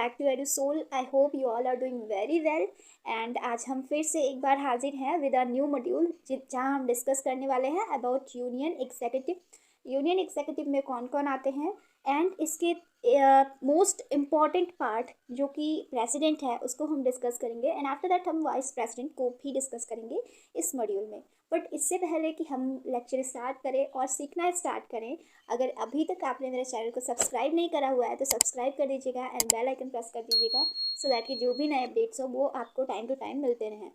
Back to Edu Soul. I hope you all are doing very well. And आज हम फिर से एक बार हाजिर हैं विद अ न्यू मॉड्यूल जहां हम डिस्कस करने वाले हैं about union executive. Union executive में कौन कौन आते हैं एंड इसके मोस्ट इम्पॉर्टेंट पार्ट जो कि प्रेसिडेंट है उसको हम डिस्कस करेंगे एंड आफ्टर दैट हम वाइस प्रेसिडेंट को भी डिस्कस करेंगे इस मॉड्यूल में। बट इससे पहले कि हम लेक्चर स्टार्ट करें और सीखना स्टार्ट करें, अगर अभी तक आपने मेरे चैनल को सब्सक्राइब नहीं करा हुआ है तो सब्सक्राइब कर दीजिएगा एंड बेल आइकन प्रेस कर दीजिएगा सो दैट कि जो भी नए अपडेट्स हो वो आपको टाइम टू टाइम मिलते रहें।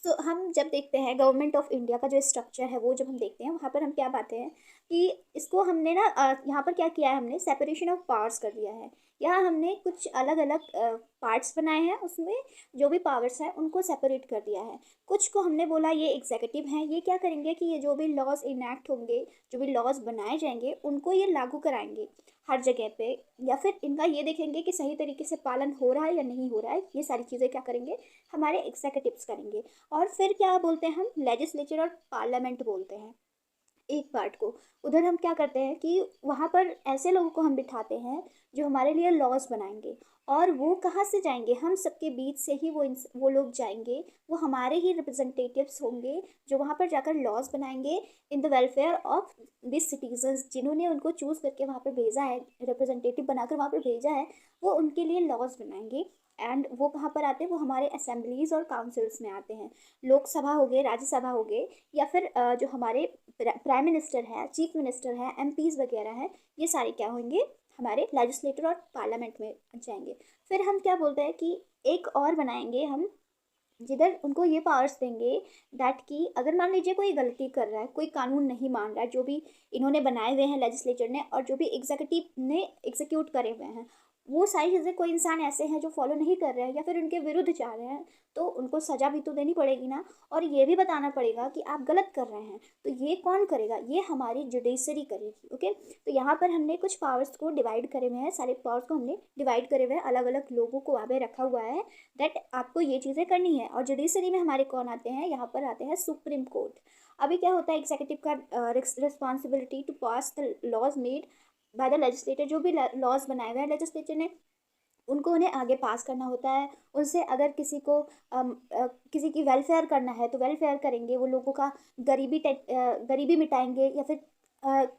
सो हम जब देखते हैं गवर्नमेंट ऑफ इंडिया का जो स्ट्रक्चर है वो जब हम देखते हैं वहाँ पर हम क्या पाते हैं कि इसको हमने ना यहाँ पर क्या किया है, हमने सेपरेशन ऑफ पावर्स कर दिया है। यहाँ हमने कुछ अलग अलग पार्ट्स बनाए हैं, उसमें जो भी पावर्स हैं उनको सेपरेट कर दिया है। कुछ को हमने बोला ये एग्जीक्यूटिव हैं, ये क्या करेंगे कि ये जो भी लॉज इनैक्ट होंगे, जो भी लॉज बनाए जाएंगे उनको ये लागू कराएंगे हर जगह पे, या फिर इनका ये देखेंगे कि सही तरीके से पालन हो रहा है या नहीं हो रहा है। ये सारी चीज़ें क्या करेंगे, हमारे एग्जीक्यूटिव्स करेंगे। और फिर क्या बोलते हैं हम, लेजिस्लेचर और पार्लियामेंट बोलते हैं एक पार्ट को। उधर हम क्या करते हैं कि वहाँ पर ऐसे लोगों को हम बिठाते हैं जो हमारे लिए लॉज बनाएंगे, और वो कहाँ से जाएंगे, हम सबके बीच से ही वो लोग जाएंगे। वो हमारे ही रिप्रेजेंटेटिव्स होंगे जो वहाँ पर जाकर लॉज बनाएंगे in the welfare of this citizens, जिन्होंने उनको चूज़ करके वहाँ पर भेजा है, रिप्रेजेंटेटिव बनाकर वहाँ पर भेजा है, वो उनके लिए लॉज बनाएंगे। एंड वो कहाँ पर आते हैं, वो हमारे असेंबलीज और काउंसिल्स में आते हैं। लोकसभा हो गए, राज्यसभा हो गए, या फिर जो हमारे प्राइम मिनिस्टर है, चीफ मिनिस्टर है, एमपीज वगैरह हैं, ये सारे क्या होंगे, हमारे लेजिस्लेटर और पार्लियामेंट में जाएंगे। फिर हम क्या बोलते हैं कि एक और बनाएंगे हम जिधर उनको ये पावर्स देंगे दैट कि अगर मान लीजिए कोई गलती कर रहा है, कोई कानून नहीं मान रहा है जो भी इन्होंने बनाए हुए हैं लेजिस्लेचर ने, और जो भी एग्जीक्यूटिव ने एग्जीक्यूट करे हुए हैं, वो सारी चीज़ें कोई इंसान ऐसे हैं जो फॉलो नहीं कर रहे हैं या फिर उनके विरुद्ध जा रहे हैं, तो उनको सज़ा भी तो देनी पड़ेगी ना, और ये भी बताना पड़ेगा कि आप गलत कर रहे हैं। तो ये कौन करेगा, ये हमारी जुडिशरी करेगी। ओके, तो यहाँ पर हमने कुछ पावर्स को डिवाइड करे हुए हैं, सारे पावर्स को हमने डिवाइड करे हुए हैं, अलग अलग लोगों को वहाँ पे रखा हुआ है दैट आपको ये चीज़ें करनी है। और जुडिशरी में हमारे कौन आते हैं, यहाँ पर आते हैं सुप्रीम कोर्ट। अभी क्या होता है, एग्जीक्यूटिव का responsibility to pass the laws made by the legislator, जो भी लॉज बनाए हुए हैं लेजिस्लेचर ने उनको उन्हें आगे पास करना होता है। उनसे अगर किसी को किसी की वेलफेयर करना है तो वेलफेयर करेंगे, वो लोगों का गरीबी मिटाएंगे, या फिर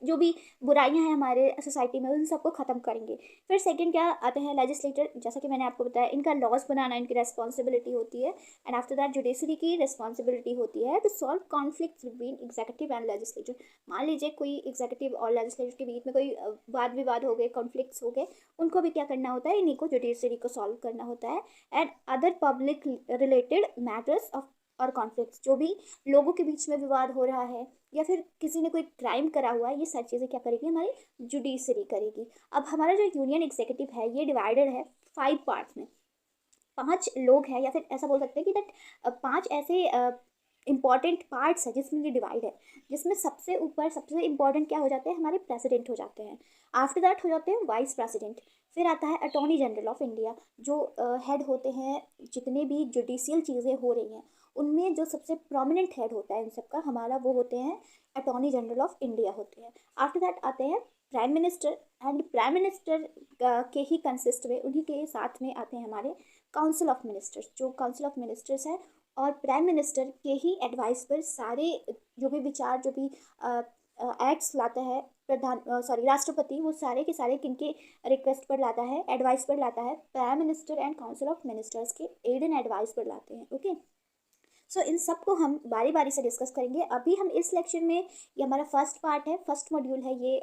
जो भी बुराइयां हैं हमारे सोसाइटी में उन सबको ख़त्म करेंगे। फिर सेकंड क्या आते हैं, लेजिस्लेटर, जैसा कि मैंने आपको बताया इनका लॉज बनाना इनकी रेस्पॉन्सिबिलिटी होती है। एंड आफ्टर दैट जुडिशरी की रिस्पॉन्सिबिलिटी होती है to solve conflict between executive and legislature. मान लीजिए कोई एग्जीक्यूटिव और लेजिस्लेचर के बीच में कोई वाद विवाद हो गए, कॉन्फ्लिक्ट्स हो गए, उनको भी क्या करना होता है, इन्हीं को जुडिशरी को सॉल्व करना होता है। And other public related matters of और कॉन्फ्लिक्ट्स, जो भी लोगों के बीच में विवाद हो रहा है या फिर किसी ने कोई क्राइम करा हुआ है, ये सारी चीज़ें क्या करेगी, हमारी जुडिशरी करेगी। अब हमारा जो यूनियन एग्जीक्यूटिव है ये डिवाइडेड है 5 पार्ट्स में। 5 लोग हैं, या फिर ऐसा बोल सकते हैं कि दैट 5 ऐसे इंपॉर्टेंट पार्ट्स है जिसमें ये डिवाइड है, जिसमें सबसे ऊपर सबसे इंपॉर्टेंट क्या हो जाते हैं, हमारे प्रेसिडेंट हो जाते हैं। आफ्टर दैट हो जाते हैं वाइस प्रेसिडेंट। फिर आता है अटॉर्नी जनरल ऑफ इंडिया, जो हेड होते हैं जितने भी जुडिशियल चीज़ें हो रही हैं उनमें जो सबसे प्रोमिनेंट हेड होता है इन सबका, हमारा वो होते हैं अटॉर्नी जनरल ऑफ इंडिया होते हैं। आफ्टर दैट आते हैं prime minister, and prime minister के ही कंसिस्ट में, उन्हीं के साथ में आते हैं हमारे काउंसिल ऑफ मिनिस्टर्स, जो काउंसिल ऑफ मिनिस्टर्स है। और प्राइम मिनिस्टर के ही एडवाइस पर सारे जो भी विचार, जो भी एक्ट्स लाता है राष्ट्रपति, वो सारे के सारे किनके रिक्वेस्ट पर लाता है, एडवाइस पर लाता है, prime minister and council of ministers के एड एंड एडवाइस पर लाते हैं। ओके, सो इन सब को हम बारी बारी से डिस्कस करेंगे। अभी हम इस लेक्चर में, ये हमारा फर्स्ट पार्ट है, फर्स्ट मॉड्यूल है ये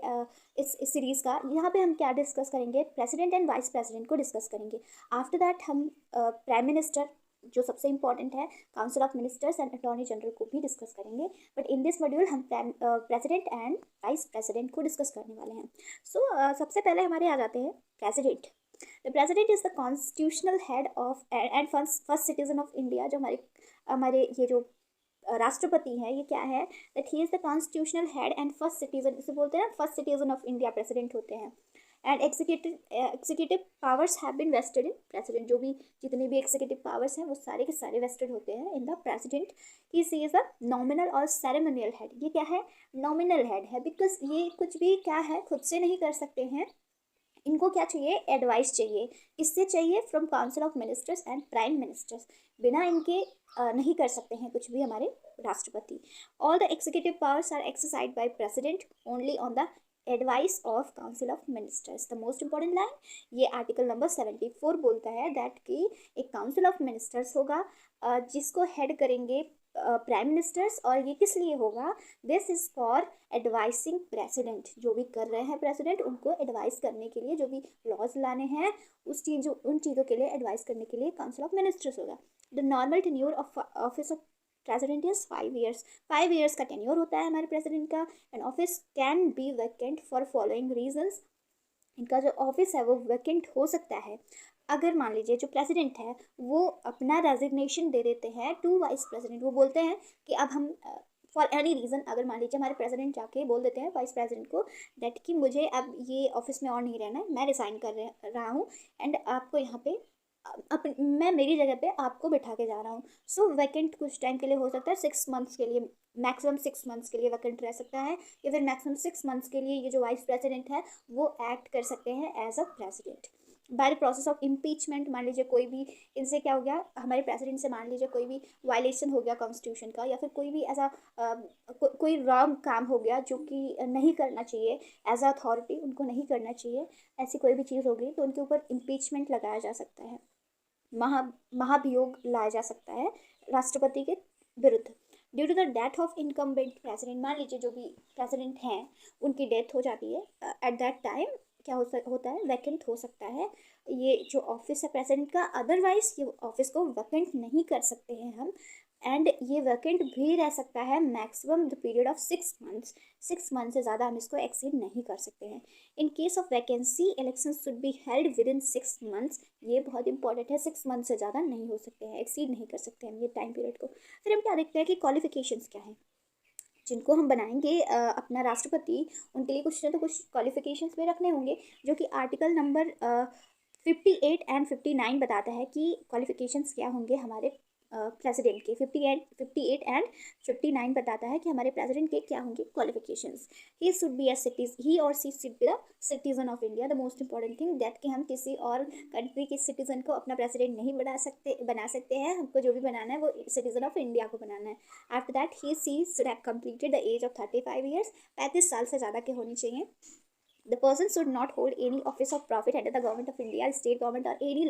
इस सीरीज़ का। यहाँ पे हम क्या डिस्कस करेंगे, प्रेसिडेंट एंड वाइस प्रेसिडेंट को डिस्कस करेंगे। आफ्टर दैट हम प्राइम मिनिस्टर, जो सबसे इंपॉर्टेंट है, council of ministers and attorney general को भी डिस्कस करेंगे। बट इन दिस मॉड्यूल हम प्रेसिडेंट एंड वाइस प्रेसिडेंट को डिस्कस करने वाले हैं। सो सबसे पहले हमारे आ जाते हैं president. The president is the constitutional head of and first citizen of India. जो हमारे ये जो राष्ट्रपति हैं, ये क्या है, that he is the constitutional head and first citizen, इसे बोलते हैं first citizen of India, president होते हैं। And executive powers have been vested in president. जो भी जितने भी एग्जीक्यूटिव पावर्स हैं वो सारे के सारे वेस्टेड होते हैं in the president. He is a nominal और सेरेमोनियल हेड। ये क्या है, नॉमिनल हेड है, बिकॉज ये कुछ भी क्या है, खुद से नहीं कर सकते हैं, इनको क्या चाहिए, एडवाइस चाहिए। इससे चाहिए from council of ministers and prime ministers. बिना इनके नहीं कर सकते हैं कुछ भी हमारे राष्ट्रपति। All the executive powers are exercised by president only on the advice of council of ministers. The most important line ये आर्टिकल नंबर 74 बोलता है दैट कि एक काउंसिल ऑफ मिनिस्टर्स होगा जिसको हेड करेंगे प्राइम मिनिस्टर्स। और ये किस लिए होगा, this is for advising president. जो भी कर रहे हैं प्रेसिडेंट उनको एडवाइस करने के लिए, जो भी लॉज लाने हैं उन चीज़ों के लिए एडवाइस करने के लिए काउंसिल ऑफ मिनिस्टर्स होगा। The normal tenure of office of president is 5 years. 5 years का टेन्योर होता है हमारे प्रेसिडेंट का। And office can be vacant for following reasons. इनका जो ऑफिस है वो वैकेंट हो सकता है अगर मान लीजिए जो प्रेसिडेंट है वो अपना रेजिग्नेशन दे देते हैं टू वाइस प्रेसिडेंट। वो बोलते हैं कि अब हम फॉर एनी रीज़न, अगर मान लीजिए हमारे प्रेसिडेंट जाके बोल देते हैं वाइस प्रेसिडेंट को दैट कि मुझे अब ये ऑफिस में और नहीं रहना है, मैं रिसाइन कर रहा हूँ एंड आपको यहाँ पे मैं मेरी जगह पे आपको बिठा के जा रहा हूँ। सो वैकेंट कुछ टाइम के लिए हो सकता है, 6 मंथ्स के लिए, मैक्सिमम 6 मंथ्स के लिए वैकेंट रह सकता है, या फिर मैक्सिमम 6 मंथ्स के लिए ये जो वाइस प्रेसिडेंट है वो एक्ट कर सकते हैं as a president by the process of impeachment. मान लीजिए कोई भी इनसे क्या हो गया, हमारे प्रेसिडेंट से मान लीजिए कोई भी वायलेशन हो गया कॉन्स्टिट्यूशन का, या फिर कोई भी ऐसा कोई रॉन्ग काम हो गया जो कि नहीं करना चाहिए एज अ अथॉरिटी, उनको नहीं करना चाहिए, ऐसी कोई भी चीज़ हो गई तो उनके ऊपर इम्पीचमेंट लगाया जा सकता है, महाभियोग लाया जा सकता है राष्ट्रपति के विरुद्ध। Due to the death of incumbent president, मान लीजिए जो भी प्रेसिडेंट हैं उनकी डेथ हो जाती है एट दैट टाइम क्या होता है, वैकेंट हो सकता है ये जो ऑफिस है प्रेसिडेंट का। अदरवाइज ये ऑफिस को वैकेंट नहीं कर सकते हैं हम, एंड ये वैकेंट भी रह सकता है maximum the period of 6 months. 6 month से ज़्यादा हम इसको एक्सीड नहीं कर सकते हैं। In case of vacancy election should be held with in 6 months. ये बहुत इंपॉर्टेंट है, 6 मंथ से ज़्यादा नहीं हो सकते हैं, एक्सीड नहीं कर सकते हम ये टाइम पीरियड को। फिर हम क्या देखते हैं कि क्वालिफिकेशंस क्या हैं जिनको हम बनाएंगे अपना राष्ट्रपति, उनके लिए कुछ ना तो कुछ क्वालिफिकेशंस में रखने होंगे, जो कि आर्टिकल नंबर 58 एंड 59 बताता है कि क्वालिफिकेशंस क्या होंगे हमारे प्रेसिडेंट के। 58 एंड 59 बताता है कि हमारे प्रेसिडेंट के क्या होंगे qualifications. He should be he और she should be the citizen of India. The most important thing that कि हम किसी और कंट्री के सिटीजन को अपना प्रेसिडेंट नहीं बना सकते हैं, हमको जो भी बनाना है वो सिटीजन ऑफ इंडिया को बनाना है। After that he she should have completed the age of 35 years. 35 साल से ज़्यादा के होनी चाहिए। The person should not hold any office of profit under the government of India, state government or any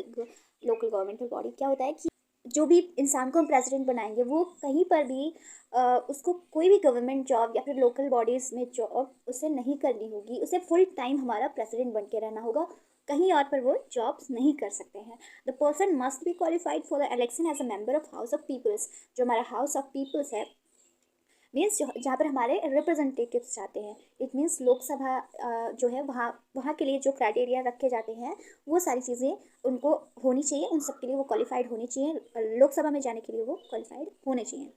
local governmental body। क्या होता है कि जो भी इंसान को हम प्रेसिडेंट बनाएंगे वो कहीं पर भी उसको कोई भी गवर्नमेंट जॉब या फिर लोकल बॉडीज़ में जॉब उसे नहीं करनी होगी, उसे फुल टाइम हमारा प्रेसिडेंट बन के रहना होगा, कहीं और पर वो जॉब्स नहीं कर सकते हैं। The person must be qualified for the election as a member of house of peoples. जो हमारा हाउस ऑफ पीपल्स है मीन्स जहाँ पर हमारे रिप्रेजेंटेटिव्स जाते हैं, इट मीन्स लोकसभा जो है वहाँ के लिए जो क्राइटेरिया रखे जाते हैं वो सारी चीज़ें उनको होनी चाहिए, उन सब के लिए वो क्वालिफाइड होनी चाहिए, लोकसभा में जाने के लिए वो क्वालिफाइड होने चाहिए।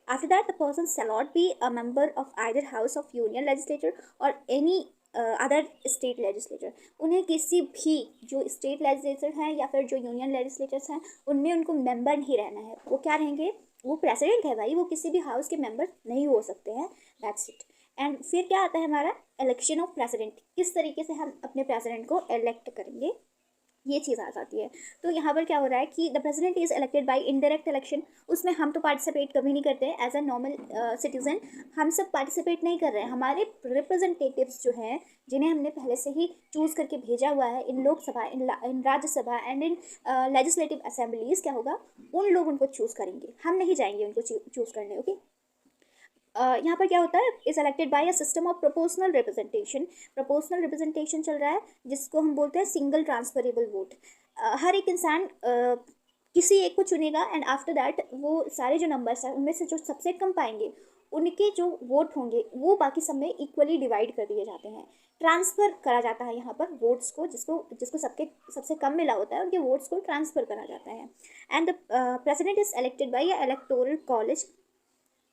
After that the person shall not be a member of either house of union legislature और एनी अदर स्टेट लेजिस्लेचर। उन्हें किसी भी जो स्टेट लेजिस्लेचर हैं या फिर जो यूनियन लेजिस्लेचर्स हैं उनमें उनको मेंबर नहीं रहना है। वो क्या रहेंगे, वो प्रेसिडेंट है भाई, वो किसी भी हाउस के मेंबर नहीं हो सकते हैं, दैट्स इट। एंड फिर क्या आता है हमारा इलेक्शन ऑफ प्रेसिडेंट, किस तरीके से हम अपने प्रेसिडेंट को इलेक्ट करेंगे, ये चीज़ आ जाती है। तो यहाँ पर क्या हो रहा है कि the president is elected by indirect election. उसमें हम तो पार्टिसिपेट कभी नहीं करते हैं एज अ नॉर्मल सिटीजन, हम सब पार्टिसिपेट नहीं कर रहे हैं। हमारे रिप्रेजेंटेटिव्स जो हैं जिन्हें हमने पहले से ही चूज़ करके भेजा हुआ है in Lok Sabha, in Rajya Sabha and in legislative assemblies, क्या होगा उन लोग उनको चूज़ करेंगे, हम नहीं जाएंगे उनको चूज़ करने। ओके, यहाँ पर क्या होता है, is elected by a system of proportional representation. Proportional representation चल रहा है जिसको हम बोलते हैं सिंगल ट्रांसफरेबल वोट। हर एक इंसान किसी एक को चुनेगा एंड आफ्टर दैट वो सारे जो नंबर्स हैं उनमें से जो सबसे कम पाएंगे उनके जो वोट होंगे वो बाकी सब में इक्वली डिवाइड कर दिए जाते हैं, ट्रांसफ़र करा जाता है यहाँ पर वोट्स को, जिसको सबसे कम मिला होता है उनके वोट्स को ट्रांसफ़र करा जाता है। And the president is elected by a electoral college.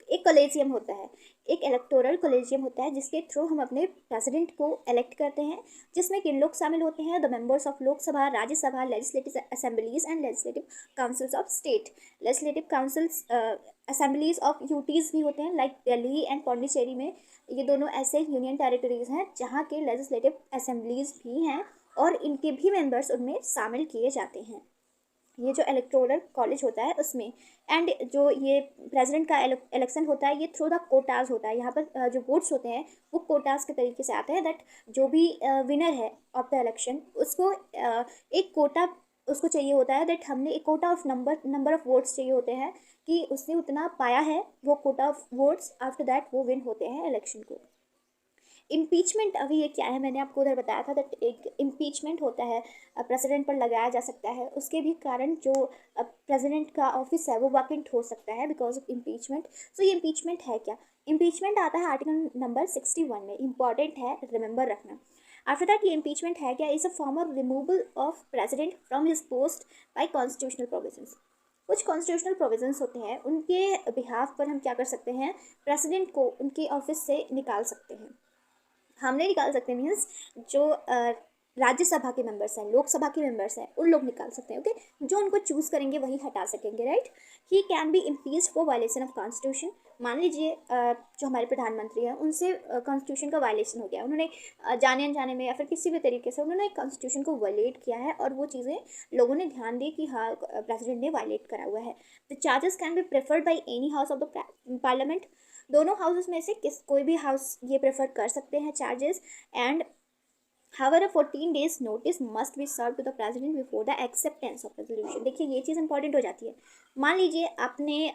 एक कॉलेजियम होता है, एक इलेक्टोरल कॉलेजियम होता है जिसके थ्रू हम अपने प्रेसिडेंट को इलेक्ट करते हैं, जिसमें किन लोग शामिल होते हैं, the members of Lok Sabha, Rajya Sabha, legislative assemblies and legislative councils of state. Legislative councils assemblies of UTs भी होते हैं, लाइक दिल्ली एंड पौंडीचेरी में, ये दोनों ऐसे यूनियन टेरिटरीज हैं जहाँ के लेजिस्लेटिव असेंबलीज भी हैं और इनके भी मेंबर्स उनमें शामिल किए जाते हैं, ये जो इलेक्टोरल कॉलेज होता है उसमें। एंड जो ये प्रेसिडेंट का इलेक्शन होता है ये थ्रू द कोटाज होता है। यहाँ पर जो वोट्स होते हैं वो कोटाज के तरीके से आते हैं, दैट जो भी विनर है ऑफ द इलेक्शन उसको एक कोटा उसको चाहिए होता है, दैट हमने एक Kota of number of votes चाहिए होते हैं कि उसने उतना पाया है वो Kota of votes, after that वो विन होते हैं इलेक्शन को। इम्पीचमेंट अभी ये क्या है, मैंने आपको उधर बताया था दैट एक इम्पीचमेंट होता है प्रेसिडेंट पर लगाया जा सकता है, उसके भी कारण जो प्रेसिडेंट का ऑफिस है वो वैकेंट हो सकता है बिकॉज ऑफ इम्पीचमेंट। सो ये इम्पीचमेंट है क्या? इम्पीचमेंट आता है आर्टिकल नंबर 61 में, इंपॉर्टेंट है, रिमेंबर रखना। आफ्टर दैट ये इम्पीचमेंट है क्या? Is a form of removal of president from his post by constitutional provisions. कुछ कॉन्स्टिट्यूशनल प्रोविजंस होते हैं उनके बिहाफ पर हम क्या कर सकते हैं, प्रेसिडेंट को उनके ऑफिस से निकाल सकते हैं। हमने निकाल सकते हैं मीन्स जो राज्यसभा के मेंबर्स हैं, लोकसभा के मेंबर्स हैं, उन लोग निकाल सकते हैं, ओके। जो उनको चूज करेंगे वही हटा सकेंगे, right. He can be impeached for violation of constitution. मान लीजिए जो हमारे प्रधानमंत्री हैं उनसे कॉन्स्टिट्यूशन का वायलेशन हो गया, उन्होंने जाने अनजाने में या फिर किसी भी तरीके से उन्होंने कॉन्स्टिट्यूशन को वायलेट किया है और वो चीज़ें लोगों ने ध्यान दी कि हाँ प्रेसिडेंट ने वायलेट करा हुआ है। The charges can be preferred by any house of the parliament. दोनों हाउसेस में से कोई भी हाउस ये प्रेफर कर सकते हैं charges. And however 14 days notice must be served to the president before the acceptance of resolution। देखिए ये चीज़ इंपॉर्टेंट हो जाती है। मान लीजिए आपने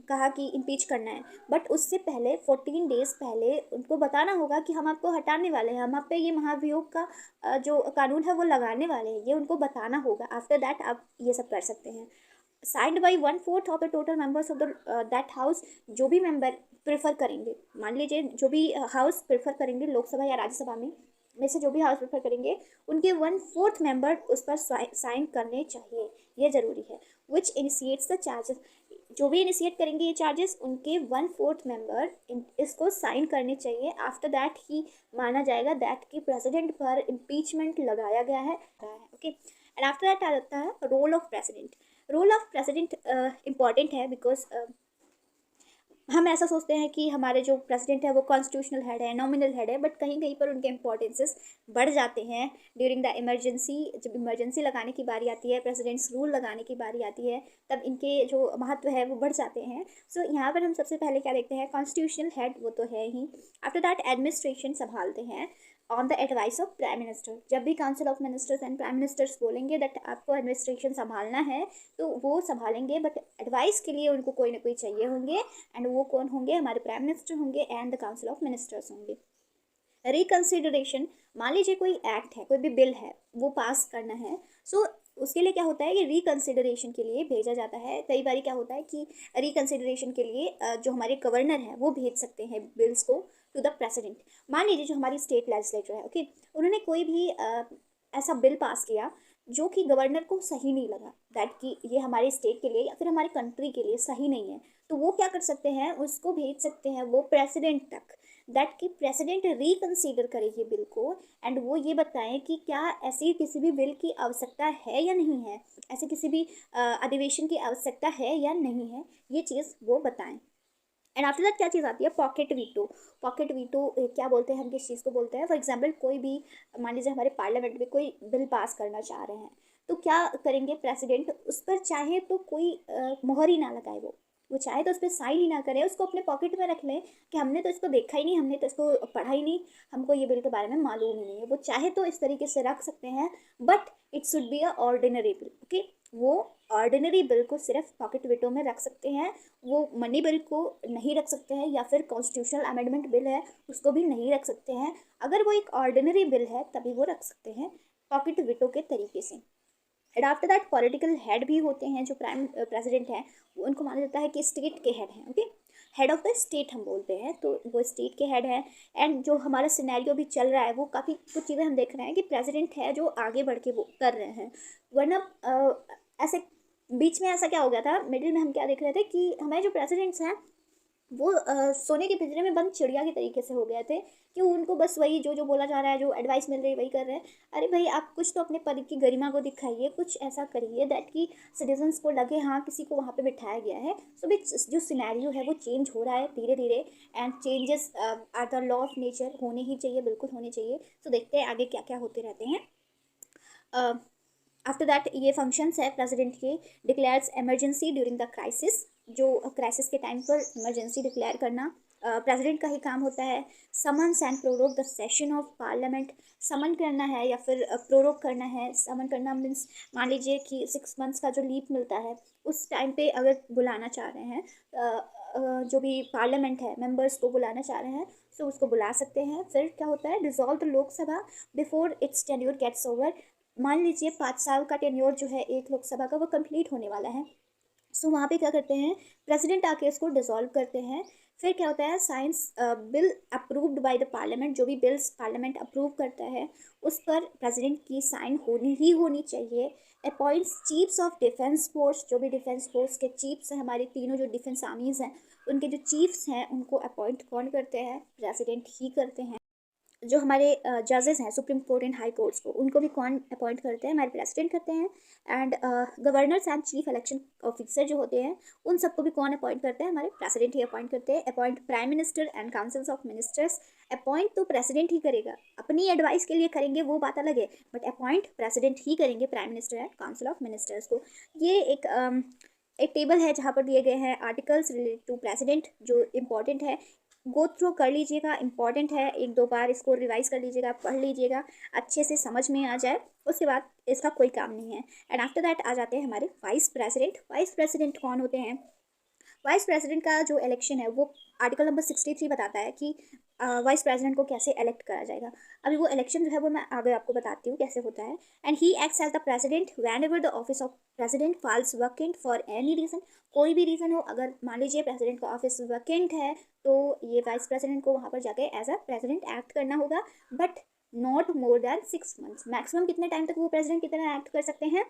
कहा कि इम्पीच करना है, बट उससे पहले 14 डेज पहले उनको बताना होगा कि हम आपको हटाने वाले हैं, हम आप पे ये महाभियोग का जो कानून है वो लगाने वाले हैं, ये उनको बताना होगा। आफ्टर दैट आप ये सब कर सकते हैं। Signed by 1/4 of the total members of the that house. जो भी मेंबर प्रेफर करेंगे, मान लीजिए जो भी हाउस प्रेफर करेंगे लोकसभा या राज्यसभा में से जो भी हाउस प्रेफर करेंगे उनके 1/4 मेंबर उस पर साइन करने चाहिए, ये जरूरी है। विच इनिशिएट्स द चार्जेस। जो भी इनिशिएट करेंगे ये चार्जेस उनके 1/4 मेंबर इसको साइन करने चाहिए। आफ्टर दैट ही माना जाएगा दैट कि प्रेसिडेंट पर इम्पीचमेंट लगाया गया है, ओके। एंड आफ्टर दैट आ जाता है role of president. Role of president important है बिकॉज हम ऐसा सोचते हैं कि हमारे जो प्रेसिडेंट है वो कॉन्स्टिट्यूशनल हेड है, नॉमिनल हेड है, बट कहीं कहीं पर उनके इंपॉर्टेंसेस बढ़ जाते हैं ड्यूरिंग द इमरजेंसी। जब इमरजेंसी लगाने की बारी आती है, प्रेसिडेंट्स रूल लगाने की बारी आती है, तब इनके जो महत्व है वो बढ़ जाते हैं। सो यहाँ पर हम सबसे पहले क्या देखते हैं, कॉन्स्टिट्यूशनल हेड वो तो है ही। आफ्टर दैट एडमिनिस्ट्रेशन संभालते हैं on the advice of prime minister. जब भी council of ministers and prime ministers बोलेंगे दैट आपको एडमिनिस्ट्रेशन संभालना है तो वो संभालेंगे, बट एडवाइस के लिए उनको कोई ना कोई चाहिए होंगे। एंड वो कौन होंगे, हमारे प्राइम मिनिस्टर होंगे and the council of ministers होंगे। रिकन्सिडरेशन, मान लीजिए कोई एक्ट है, कोई भी बिल है वो पास करना है, सो उसके लिए क्या होता है कि रिकन्सिडरेशन के लिए भेजा जाता है। कई बार क्या होता है कि रिकन्सिडरेशन के लिए जो हमारे गवर्नर हैं वो भेज सकते हैं बिल्स को टू द प्रेसिडेंट। मान लीजिए जो हमारी स्टेट लेजिस्लेचर है, ओके, उन्होंने कोई भी ऐसा बिल पास किया जो कि गवर्नर को सही नहीं लगा, दैट कि ये हमारे स्टेट के लिए या फिर हमारे कंट्री के लिए सही नहीं है, तो वो क्या कर सकते हैं, उसको भेज सकते हैं वो प्रेसिडेंट तक, दैट कि प्रेसिडेंट रिकन्सीडर करे ये बिल को एंड वो ये बताएं कि क्या ऐसी किसी भी बिल की आवश्यकता है या नहीं है, ऐसे किसी भी अधिवेशन की आवश्यकता है या नहीं है, ये चीज़ वो बताएं। एंड आफ्टर दैट क्या चीज़ आती है, पॉकेट वीटो। पॉकेट वीटो क्या बोलते हैं, हम किस चीज़ को बोलते हैं, फॉर एग्जांपल कोई भी मान लीजिए हमारे पार्लियामेंट में कोई बिल पास करना चाह रहे हैं तो क्या करेंगे, प्रेसिडेंट उस पर चाहे तो कोई मोहर ही ना लगाए, वो चाहे तो उस पर साइन ही ना करें, उसको अपने पॉकेट में रख लें कि हमने तो इसको देखा ही नहीं, हमने तो इसको पढ़ा ही नहीं, हमको ये बिल के बारे में मालूम ही नहीं है। वो चाहे तो इस तरीके से रख सकते हैं, but it should be a ordinary bill, okay. वो ऑर्डिनरी बिल को सिर्फ पॉकेट विटो में रख सकते हैं, वो मनी बिल को नहीं रख सकते हैं, या फिर कॉन्स्टिट्यूशनल अमेंडमेंट बिल है उसको भी नहीं रख सकते हैं। अगर वो एक ऑर्डिनरी बिल है तभी वो रख सकते हैं पॉकेट विटो के तरीके से। And after that political head भी होते हैं, जो प्राइम प्रेसिडेंट हैं उनको माना जाता है कि स्टेट के हेड हैं, okay, head of the state हम बोलते हैं, तो वो स्टेट के हेड हैं। एंड जो हमारा सिनेरियो भी चल रहा है वो काफ़ी कुछ चीज़ें हम देख रहे हैं कि प्रेसिडेंट है जो आगे बढ़ के वो कर रहे हैं, वरना ऐसे बीच में ऐसा क्या हो गया था, मिडिल में हम क्या देख रहे थे कि हमारे जो प्रेसिडेंट्स हैं वो सोने के पिंजरे में बंद चिड़िया के तरीके से हो गए थे कि उनको बस वही जो जो बोला जा रहा है, जो एडवाइस मिल रही है वही कर रहे हैं। अरे भाई आप कुछ तो अपने पद की गरिमा को दिखाइए, कुछ ऐसा करिए दैट कि सिटीजन्स को लगे हाँ किसी को वहाँ पे बिठाया गया है। सो भी जो सिनेरियो है वो चेंज हो रहा है धीरे धीरे, and changes are the law of nature, होने ही चाहिए, बिल्कुल होने चाहिए। तो देखते हैं आगे क्या क्या होते रहते हैं। आफ्टर दैट ये फंक्शंस है प्रेसिडेंट के, declares emergency during the crisis, जो क्राइसिस के टाइम पर इमरजेंसी डिक्लेयर करना प्रेसिडेंट का ही काम होता है। Summons and prorogue the session of parliament, summon करना है या फिर प्रोरोग करना है। समन करना मीन्स मान लीजिए कि 6 मंथ्स का जो लीव मिलता है उस टाइम पे अगर बुलाना चाह रहे हैं जो भी पार्लियामेंट है मेंबर्स को बुलाना चाह रहे हैं तो उसको बुला सकते हैं। फिर क्या होता है, dissolve the Lok Sabha before its tenure gets over. मान लीजिए 5 साल का टेन्योर जो है एक लोकसभा का वो कंप्लीट होने वाला है, सो वहाँ पे क्या करते हैं, प्रेसिडेंट आके इसको डिसॉल्व करते हैं। फिर क्या होता है, science bill approved by the parliament, जो भी बिल्स पार्लियामेंट अप्रूव करता है उस पर प्रेसिडेंट की साइन होनी चाहिए। Appoints chiefs of defence force, जो भी डिफेंस फोर्स के चीफ्स हैं, हमारे तीनों जो डिफेंस आर्मीज हैं उनके जो चीफ्स हैं उनको अपॉइंट कौन करते हैं, प्रेसिडेंट ही करते हैं। जो हमारे जजेस हैं supreme court and high courts को, उनको भी कौन अपॉइंट करते हैं, हमारे प्रेसिडेंट करते हैं। And governors and chief election officer जो होते हैं उन सबको भी कौन अपॉइंट करते हैं, हमारे प्रेसिडेंट ही अपॉइंट करते हैं। Appoint prime minister and councils of ministers, appoint तो प्रेसिडेंट ही करेगा, अपनी एडवाइस के लिए करेंगे वो बात अलग है, बट अपॉइंट प्रेसिडेंट ही करेंगे prime minister and council of ministers को। ये एक टेबल है जहाँ पर दिए गए हैं आर्टिकल्स रिलेटेड टू प्रेसिडेंट जो इम्पोर्टेंट है, गो थ्रू कर लीजिएगा, इंपॉर्टेंट है, 1-2 बार इसको रिवाइज कर लीजिएगा, पढ़ लीजिएगा, अच्छे से समझ में आ जाए, उसके बाद इसका कोई काम नहीं है। एंड आफ्टर दैट आ जाते हैं हमारे वाइस प्रेसिडेंट। वाइस प्रेसिडेंट कौन होते हैं, वाइस प्रेसिडेंट का जो इलेक्शन है वो आर्टिकल नंबर 63 बताता है कि वाइस प्रेसिडेंट को कैसे इलेक्ट करा जाएगा। अभी वो इलेक्शन जो है वो मैं आगे आपको बताती हूँ कैसे होता है। And he acts as the president whenever the office of president falls vacant for any reason, कोई भी रीज़न हो, अगर मान लीजिए प्रेसिडेंट का ऑफिस वैकेंट है तो ये वाइस प्रेसिडेंट को वहाँ पर जाके एज अ प्रेसिडेंट एक्ट करना होगा, but not more than 6 months. Maximum कितने टाइम तक वो प्रेसिडेंट की तरह एक्ट कर सकते हैं,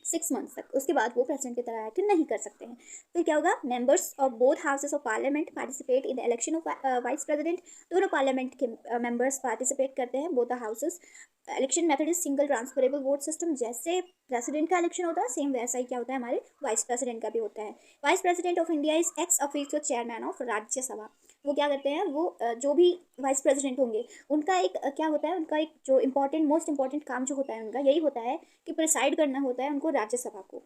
6 मंथ्स तक, उसके बाद वो प्रेसिडेंट की तरह एक्ट नहीं कर सकते हैं। फिर क्या होगा, members of both houses of parliament participate in the election of vice president, दोनों पार्लियामेंट के मेंबर्स पार्टिसिपेट करते हैं, both the houses. Election method is single transferable vote system, जैसे प्रेसिडेंट का इलेक्शन होता है सेम वैसा ही क्या होता है हमारे वाइस प्रेसिडेंट का भी होता है। Vice president of India is x official chairman of Rajya Sabha, वो क्या करते हैं, वो जो भी वाइस प्रेसिडेंट होंगे उनका एक क्या होता है, उनका एक जो इंपॉर्टेंट मोस्ट इंपॉर्टेंट काम जो होता है उनका यही होता है कि प्रिसाइड करना होता है उनको राज्यसभा को।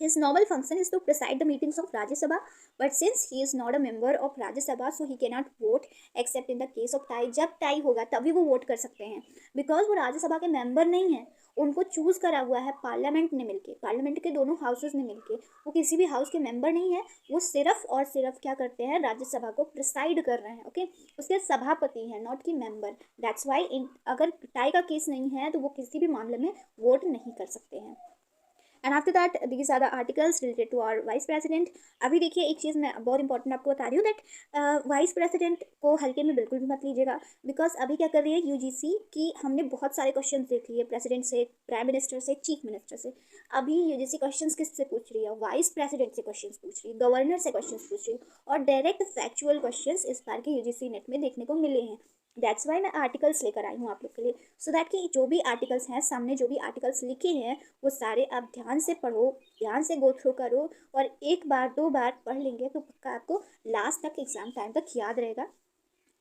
His normal function is to preside the meetings of Rajya Sabha, but since he is not a member of Rajya Sabha, so he cannot vote except in the case of tie. जब tie होगा तभी वो vote कर सकते हैं, because वो राज्यसभा के member नहीं है, उनको चूज करा हुआ है पार्लियामेंट ने मिलके, पार्लियामेंट के दोनों हाउसेस ने मिलके, वो किसी भी हाउस के मेंबर नहीं है, वो सिर्फ और सिर्फ क्या करते हैं, राज्यसभा को प्रिसाइड कर रहे हैं। ओके, उसके सभापति हैं, नॉट कि मेंबर। दैट्स वाई अगर टाई का केस नहीं है तो वो किसी भी मामले में वोट नहीं कर सकते हैं। And after that these are the articles related to our vice president. अभी देखिए एक चीज़ मैं बहुत इंपॉर्टेंट आपको बता रही हूँ दैट वाइस प्रेसिडेंट को हल्के में बिल्कुल भी मत लीजिएगा, बिकॉज अभी क्या कर रही है यूजीसी की, हमने बहुत सारे क्वेश्चन देख लिए प्रेसिडेंट से, प्राइम मिनिस्टर से, चीफ मिनिस्टर से। अभी यूजीसी क्वेश्चन किससे पूछ रही है, वाइस प्रेसिडेंट से क्वेश्चन पूछ रही है, गवर्नर से क्वेश्चन पूछ रही है, और डायरेक्ट फैक्चुअल क्वेश्चन इस बार के यूजीसी नेट में देखने को मिले हैं। दैट्स वाई मैं आर्टिकल्स लेकर आई हूँ आप लोग के लिए, सो दैट कि जो भी आर्टिकल्स हैं, सामने जो भी आर्टिकल्स लिखे हैं वो सारे आप ध्यान से पढ़ो, ध्यान से गो थ्रू करो, और 1-2 बार पढ़ लेंगे तो पक्का आपको लास्ट तक एग्जाम टाइम तक याद रहेगा।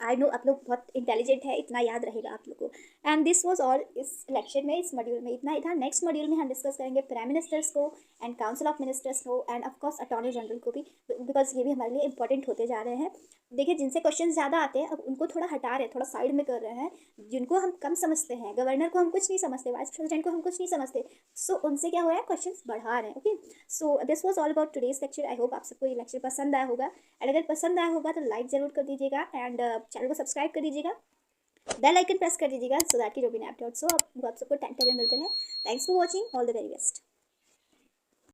आई नो आप लोग बहुत इंटेलिजेंट है, इतना याद रहेगा आप लोग को। एंड दिस वाज ऑल इस लेक्चर में, इस मॉड्यूल में इतना ही था। नेक्स्ट मॉड्यूल में हम डिस्कस करेंगे प्राइम मिनिस्टर्स को एंड काउंसिल ऑफ मिनिस्टर्स को एंड ऑफकोर्स अटॉर्नी जनरल को भी, बिकॉज ये भी हमारे लिए इंपॉर्टेंट होते जा रहे हैं। देखिए जिनसे क्वेश्चन ज़्यादा आते हैं अब उनको थोड़ा हटा रहे हैं, थोड़ा साइड में कर रहे हैं, जिनको हम कम समझते हैं, गवर्नर को हम कुछ नहीं समझते, वाइस प्रेसिडेंट को हम कुछ नहीं समझते, सो उनसे क्या हो रहा है, क्वेश्चन बढ़ा रहे हैं। Okay, so this was all about today's lecture. I hope आप सबको ये लेक्चर पसंद आया होगा, एंड अगर पसंद आया होगा तो लाइक ज़रूर कर दीजिएगा, एंड चैनल को सब्सक्राइब कर दीजिएगा, बेल आइकन प्रेस कर दीजिएगा, सो दैट कि जो भी नए अपडेट्स हो आप सबको टाइम पे मिलते हैं। Thanks for watching, all the very best.